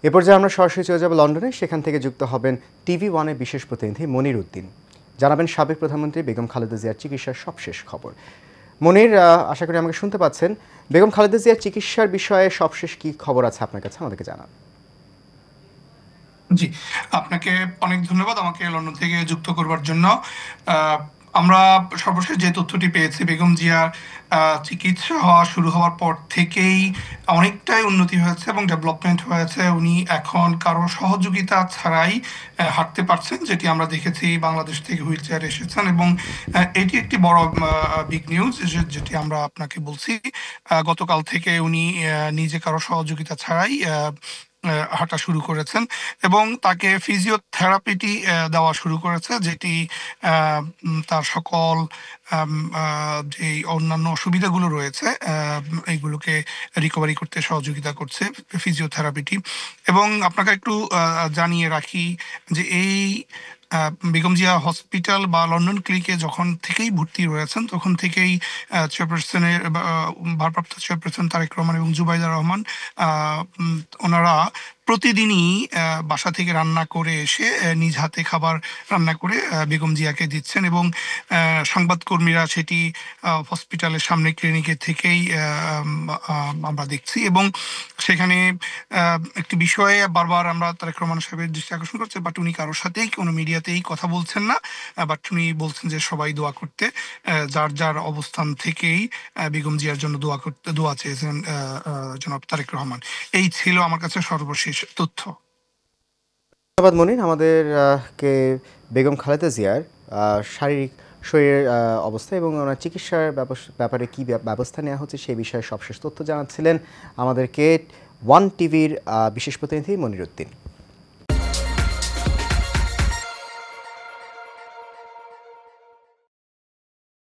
এ পর্যায়ে আমরা সরাসরি চলে যাব লন্ডনে। সেখান থেকে যুক্ত হবেন টিভি ওয়ানের বিশেষ প্রতিনিধি মনির উদ্দিন। জানাবেন সাবেক প্রধানমন্ত্রী বেগম খালেদা জিয়ার চিকিৎসার সবশেষ খবর। মনির, আশা করি আমাকে শুনতে পাচ্ছেন। বেগম খালেদা জিয়ার চিকিৎসার বিষয়ে সবশেষ কি খবর আছে আপনার কাছে, আমাদেরকে জানান। জি, আপনাকে অনেক ধন্যবাদ আমাকে লন্ডন থেকে যুক্ত করবার জন্য। আহ, আমরা সর্বশেষ যে তথ্যটি পেয়েছি, বেগম জিয়ার চিকিৎসা হওয়া শুরু হওয়ার পর থেকেই অনেকটাই উন্নতি হয়েছে এবং ডেভেলপমেন্ট হয়েছে। উনি এখন কারো সহযোগিতা ছাড়াই হাঁটতে পারছেন, যেটি আমরা দেখেছি। বাংলাদেশ থেকে হুইল চেয়ারে এসেছেন এবং এটি একটি বড় বিগ নিউজ, যেটি আমরা আপনাকে বলছি। গতকাল থেকে উনি নিজে কারো সহযোগিতা ছাড়াই হাঁটা শুরু করেছেন এবং তাকে ফিজিওথেরাপিটি দেওয়া শুরু করেছে, যেটি তার সকল যে অন্যান্য অসুবিধাগুলো রয়েছে এইগুলোকে রিকভারি করতে সহযোগিতা করছে ফিজিওথেরাপিটি। এবং আপনাকে একটু জানিয়ে রাখি যে এই বেগম জিয়া হসপিটাল বা লন্ডন ক্লিনিকে যখন থেকেই ভর্তি রয়েছেন তখন থেকেই চেয়ারপারসনের ভারপ্রাপ্ত চেয়ারপারসন তারেক রহমান এবং জুবাইদা রহমান ওনারা প্রতিদিনই বাসা থেকে রান্না করে এসে নিজ হাতে খাবার রান্না করে বেগম জিয়াকে দিচ্ছেন এবং সংবাদকর্মীরা সেটি হসপিটালের সামনে ক্লিনিকের থেকেই আমরা দেখছি। এবং সেখানে একটি বিষয়ে বারবার আমরা তারেক রহমান সাহেবের দৃষ্টি আকর্ষণ করছে, বাট উনি কারোর সাথেই কোনো মিডিয়াতেই কথা বলছেন না। বাট উনি বলছেন যে সবাই দোয়া করতে, যার যার অবস্থান থেকেই বেগম জিয়ার জন্য দোয়া চেয়েছেন জনাব তারেক রহমান। এই ছিল আমার কাছে সর্বশেষ তথ্য। ধন্যবাদ মনির। আমাদের কে বেগম খালেদা জিয়ার শারীরিক শরীরের অবস্থা এবং ওনার চিকিৎসার ব্যাপারে কী ব্যবস্থা নেওয়া হচ্ছে সেই বিষয়ে সবশেষ তথ্য জানাচ্ছিলেন আমাদেরকে ওয়ান টিভির বিশেষ প্রতিনিধি মনির উদ্দিন।